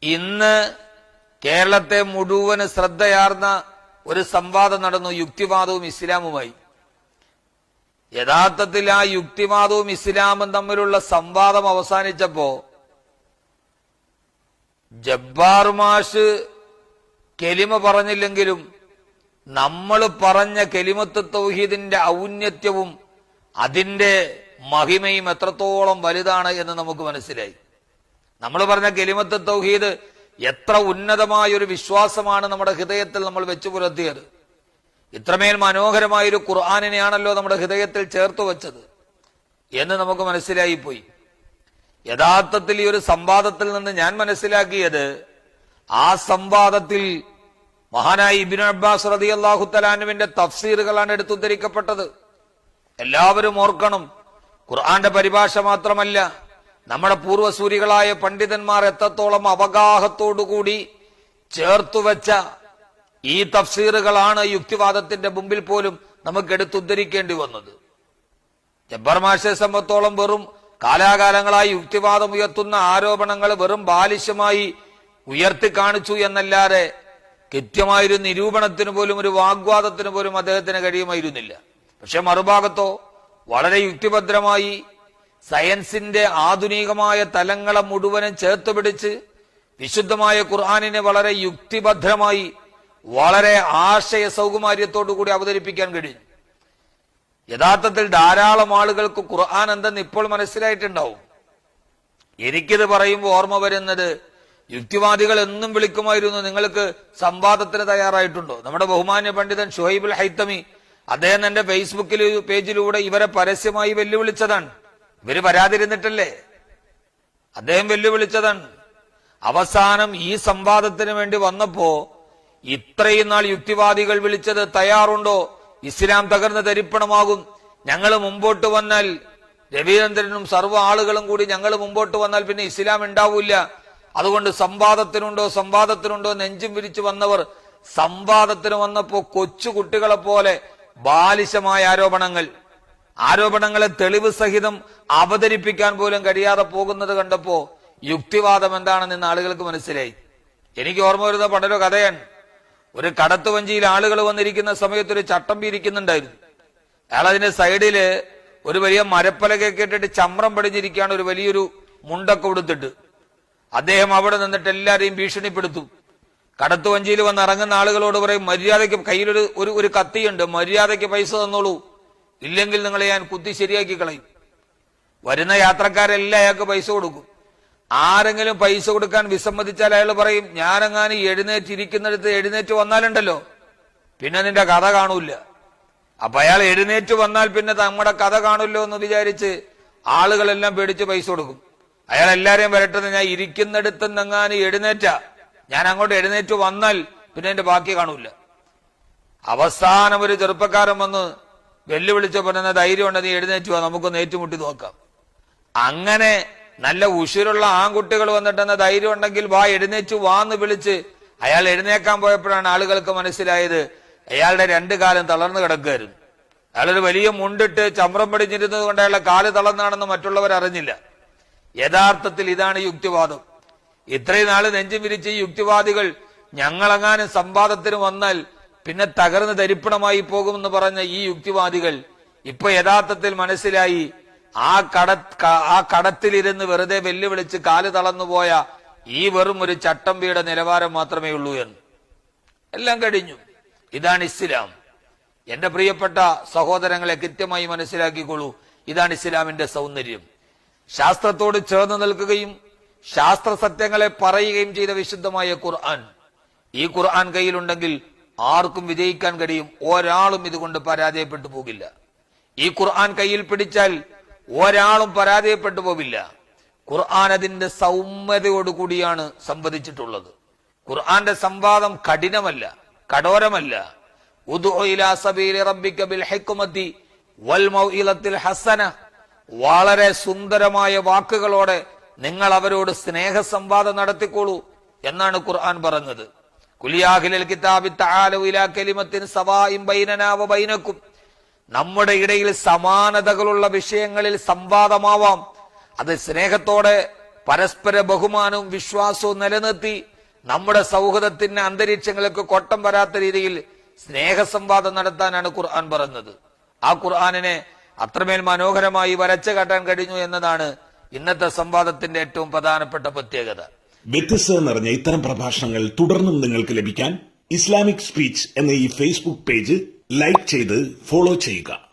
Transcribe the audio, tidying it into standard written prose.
ഇന്ന് കേരളത്തെ മുഴുവൻ ശ്രദ്ധയാർന്ന ഒരു സംവാദം നടന്നു യുക്തിവാദവും ഇസ്ലാമുമായി. യഥാർത്ഥത്തിൽ ആ യുക്തിവാദവും ഇസ്ലാമും തമ്മിലുള്ള സംവാദം അവസാനിച്ചപ്പോ ജബ്ബാർ മാഷ് കെലിമ പറഞ്ഞില്ലെങ്കിലും നമ്മൾ പറഞ്ഞ കെലിമത്ത് തൗഹീദിന്റെ ഔന്നത്യവും അതിന്റെ മഹിമയും എത്രത്തോളം വലുതാണ് എന്ന് നമുക്ക് മനസ്സിലായി. നമ്മൾ പറഞ്ഞ കെലിമത്ത് തൗഹീദ് എത്ര ഉന്നതമായ ഒരു വിശ്വാസമാണ് നമ്മുടെ ഹൃദയത്തിൽ നമ്മൾ വെച്ചു പുലർത്തിയത്. ഇത്രമേൽ മനോഹരമായൊരു ഖുർആനിനെയാണല്ലോ നമ്മുടെ ഹൃദയത്തിൽ ചേർത്ത് വെച്ചത് എന്ന് നമുക്ക് മനസ്സിലായിപ്പോയി. യഥാർത്ഥത്തിൽ ഈ ഒരു സംവാദത്തിൽ നിന്ന് ഞാൻ മനസ്സിലാക്കിയത്, ആ സംവാദത്തിൽ മഹാനായ ഇബ്നു അബ്ബാസ് റളിയല്ലാഹു തആല അൻഹുവിന്റെ തഫ്സീറുകളാണ് എടുത്തുദ്ധരിക്കപ്പെട്ടത്. എല്ലാവരും ഓർക്കണം, ഖുർആന്റെ പരിഭാഷ മാത്രമല്ല, നമ്മുടെ പൂർവ്വസൂരികളായ പണ്ഡിതന്മാർ എത്രത്തോളം അവഗാഹത്തോടുകൂടി ചേർത്തുവെച്ച ഈ തഫ്സീറുകളാണ് യുക്തിവാദത്തിന്റെ മുമ്പിൽ പോലും നമുക്ക് എടുത്തുദ്ധരിക്കേണ്ടി വന്നത്. ജബ്ബാർ മാഷെ സംബന്ധിച്ചോളം വെറും കാലാകാലങ്ങളായി യുക്തിവാദം ഉയർത്തുന്ന ആരോപണങ്ങൾ വെറും ബാലിശമായി ഉയർത്തി കാണിച്ചു എന്നല്ലാതെ കൃത്യമായൊരു നിരൂപണത്തിന് പോലും ഒരു വാഗ്വാദത്തിന് പോലും അദ്ദേഹത്തിന് കഴിയുമായിരുന്നില്ല. പക്ഷെ മറുഭാഗത്തോ വളരെ യുക്തിഭദ്രമായി സയൻസിന്റെ ആധുനികമായ തലങ്ങളെ മുഴുവനും ചേർത്തുപിടിച്ച് വിശുദ്ധമായ ഖുർആനിനെ വളരെ യുക്തിഭദ്രമായി വളരെ ആശയ സൗകുമാര്യത്തോടു കൂടി അവതരിപ്പിക്കാൻ കഴിയും. യഥാർത്ഥത്തിൽ ധാരാളം ആളുകൾക്ക് ഖുർആൻ എന്തെന്ന് ഇപ്പോൾ മനസ്സിലായിട്ടുണ്ടാവും. എനിക്കിത് പറയുമ്പോൾ ഓർമ്മ വരുന്നത്, യുക്തിവാദികൾ എന്നും വിളിക്കുമായിരുന്നു, നിങ്ങൾക്ക് സംവാദത്തിന് തയ്യാറായിട്ടുണ്ടോ? നമ്മുടെ ബഹുമാന്യ പണ്ഡിതൻ ഷുഹൈബുൽ ഹൈത്തമി അദ്ദേഹം എന്റെ ഫേസ്ബുക്കിൽ പേജിലൂടെ ഇവരെ പരസ്യമായി വെല്ലുവിളിച്ചതാണ്. ഇവര് വരാതിരുന്നിട്ടല്ലേ, അദ്ദേഹം വെല്ലുവിളിച്ചതാണ്. അവസാനം ഈ സംവാദത്തിന് വേണ്ടി വന്നപ്പോ ഇത്രയും നാൾ യുക്തിവാദികൾ വിളിച്ചത്, തയ്യാറുണ്ടോ, ഇസ്ലാം തകർന്ന് തരിപ്പണമാകും, ഞങ്ങൾ മുമ്പോട്ട് വന്നാൽ, രവീന്ദ്രനും സർവ്വ ആളുകളും കൂടി ഞങ്ങൾ മുമ്പോട്ട് വന്നാൽ പിന്നെ ഇസ്ലാം ഉണ്ടാവില്ല, അതുകൊണ്ട് സംവാദത്തിനുണ്ടോ നെഞ്ചും വിരിച്ചു വന്നവർ സംവാദത്തിന് വന്നപ്പോ കൊച്ചു കുട്ടികളെ പോലെ ബാലിശമായ ആരോപണങ്ങളെ തെളിവ് സഹിതം അവതരിപ്പിക്കാൻ പോലും കഴിയാതെ പോകുന്നത് കണ്ടപ്പോ യുക്തിവാദം എന്താണെന്ന് ഇന്ന് ആളുകൾക്ക് മനസ്സിലായി. എനിക്ക് ഓർമ്മ വരുന്ന പണ്ടൊരു കഥയാണ്. ഒരു കടത്തുവഞ്ചിയിൽ ആളുകൾ വന്നിരിക്കുന്ന സമയത്ത് ഒരു ചട്ടമ്പി ഇരിക്കുന്നുണ്ടായിരുന്നു. അയാൾ അതിന്റെ സൈഡില് ഒരു വലിയ മരപ്പലകൊക്കെ ഇട്ടിട്ട് ചമ്രം പടിഞ്ഞിരിക്കുകയാണ്, ഒരു വലിയൊരു മുണ്ടൊക്കെ കൊടുത്തിട്ട്. അദ്ദേഹം അവിടെ നിന്നിട്ട് എല്ലാരെയും ഭീഷണിപ്പെടുത്തും. കടത്തുവഞ്ചിയിൽ വന്ന് ഇറങ്ങുന്ന ആളുകളോട് പറയും, മര്യാദയ്ക്ക് കയ്യിലൊരു ഒരു കത്തിയുണ്ട്, മര്യാദയ്ക്ക് പൈസ തന്നോളൂ, ഇല്ലെങ്കിൽ നിങ്ങളെ ഞാൻ കുത്തി ശരിയാക്കി കളയും. വരുന്ന യാത്രക്കാരെല്ലാം അയാൾക്ക് പൈസ കൊടുക്കും. ആരെങ്കിലും പൈസ കൊടുക്കാൻ വിസമ്മതിച്ചാൽ അയാൾ പറയും, ഞാനെങ്ങാനും എഴുന്നേറ്റ് വന്നാലുണ്ടല്ലോ പിന്നെ നിന്റെ കഥ കാണൂല. അപ്പൊ അയാൾ എഴുന്നേറ്റ് വന്നാൽ പിന്നെ നമ്മുടെ കഥ കാണൂല്ലോ എന്ന് വിചാരിച്ച് ആളുകളെല്ലാം പേടിച്ച് പൈസ കൊടുക്കും. അയാൾ എല്ലാരെയും വരട്ടെന്ന്, ഞാൻ ഇരിക്കുന്നിടത്ത് നിന്നെങ്ങാനും ഞാൻ അങ്ങോട്ട് എഴുന്നേറ്റ് വന്നാൽ പിന്നെ എന്റെ ബാക്കി കാണൂല. അവസാനം ഒരു ചെറുപ്പക്കാരൻ വന്ന് വെല്ലുവിളിച്ച് പറഞ്ഞ, ധൈര്യം ഉണ്ട്, നീ എഴുന്നേറ്റ് വാ, നമുക്കൊന്ന് ഏറ്റുമുട്ടി നോക്കാം. അങ്ങനെ നല്ല ഉശിരുള്ള ആൺകുട്ടികൾ വന്നിട്ടെന്ന ധൈര്യം ഉണ്ടെങ്കിൽ വാ, എഴുന്നേറ്റ് വാന്ന് വിളിച്ച് അയാൾ എഴുന്നേക്കാൻ പോയപ്പോഴാണ് ആളുകൾക്ക് മനസ്സിലായത് അയാളുടെ രണ്ടു കാലം തളർന്നു കിടക്കുകയായിരുന്നു. അയാളൊരു വലിയ മുണ്ടിട്ട് ചമ്രം പടിഞ്ഞിരുന്നത് കൊണ്ട് അയാളുടെ കാല് തളർന്നാണെന്ന് മറ്റുള്ളവർ അറിഞ്ഞില്ല. യഥാർത്ഥത്തിൽ ഇതാണ് യുക്തിവാദം. ഇത്രയും നാള് നെഞ്ചും വിരിച്ച് ഈ യുക്തിവാദികൾ ഞങ്ങളെങ്ങാനും സംവാദത്തിന് വന്നാൽ പിന്നെ തകർന്ന് തരിപ്പണമായി പോകുമെന്ന് പറഞ്ഞ ഈ യുക്തിവാദികൾ ഇപ്പൊ യഥാർത്ഥത്തിൽ മനസ്സിലായി, ആ കടത്തിലിരുന്ന് വെറുതെ വെല്ലുവിളിച്ച് കാല് തളർന്നുപോയ ഈ വെറും ഒരു ചട്ടമ്പിയുടെ നിലവാരം മാത്രമേ ഉള്ളൂ എന്ന്. എല്ലാം കഴിഞ്ഞു. ഇതാണ് ഇസ്ലാം. എന്റെ പ്രിയപ്പെട്ട സഹോദരങ്ങളെ, കൃത്യമായി മനസ്സിലാക്കിക്കൊള്ളൂ, ഇതാണ് ഇസ്ലാമിന്റെ സൗന്ദര്യം. ശാസ്ത്രത്തോട് ചേർന്ന് നിൽക്കുകയും ശാസ്ത്ര സത്യങ്ങളെ പറയുകയും ചെയ്ത വിശുദ്ധമായ ഖുർആൻ. ഈ ഖുർആൻ കയ്യിലുണ്ടെങ്കിൽ ആർക്കും വിജയിക്കാൻ കഴിയും. ഒരാളും ഇതുകൊണ്ട് പരാജയപ്പെട്ടു പോകില്ല. ഈ ഖുർആൻ കയ്യിൽ പിടിച്ചാൽ ഒരാളും പരാജയപ്പെട്ടു പോവില്ല. ഖുർആൻ അതിന്റെ സൗമ്യതയോടുകൂടിയാണ് സംവദിച്ചിട്ടുള്ളത്. ഖുർആന്റെ സംവാദം കഠിനമല്ല, കഠോരമല്ല. ഉദ്ഉ ഇലാ സബീലി റബ്ബിക ബിൽ ഹിക്മതി വൽ മൗഇലത്തിൽ ഹസന, വളരെ സുന്ദരമായ വാക്കുകളോടെ നിങ്ങൾ അവരോട് സ്നേഹ സംവാദം നടത്തിക്കോളൂ എന്നാണ് ഖുർആൻ പറഞ്ഞത്. കുലിയാഹിലൽ കിതാബി തആലു ഇലാ കലിമത്തിൻ സവാഇൻ ബൈനനാ വ ബൈനക്കും, നമ്മുടെ ഇടയിൽ സമാനതകളുള്ള വിഷയങ്ങളിൽ സംവാദമാവാം, അത് സ്നേഹത്തോടെ പരസ്പര ബഹുമാനവും വിശ്വാസവും നിലനിർത്തി നമ്മുടെ സൗഹൃദത്തിന്റെ അന്തരീക്ഷങ്ങൾക്ക് കോട്ടം വരാത്ത രീതിയിൽ സ്നേഹസംവാദം നടത്താനാണ് ഖുർആൻ പറഞ്ഞത്. ആ ഖുർആനിനെ അത്രമേൽ മനോഹരമായി വരച്ചു കാട്ടാൻ കഴിഞ്ഞു എന്നതാണ് ഇന്നത്തെ സംവാദത്തിന്റെ ഏറ്റവും പ്രധാനപ്പെട്ട പ്രത്യേകത. വ്യത്യസ്തത നിറഞ്ഞ ഇത്തരം പ്രഭാഷണങ്ങൾ തുടർന്നും നിങ്ങൾക്ക് ലഭിക്കാൻ ഇസ്ലാമിക് സ്പീച്ച് എന്ന ഈ ഫേസ്ബുക്ക് പേജ് ലൈക്ക് ചെയ്ത് ഫോളോ ചെയ്യുക.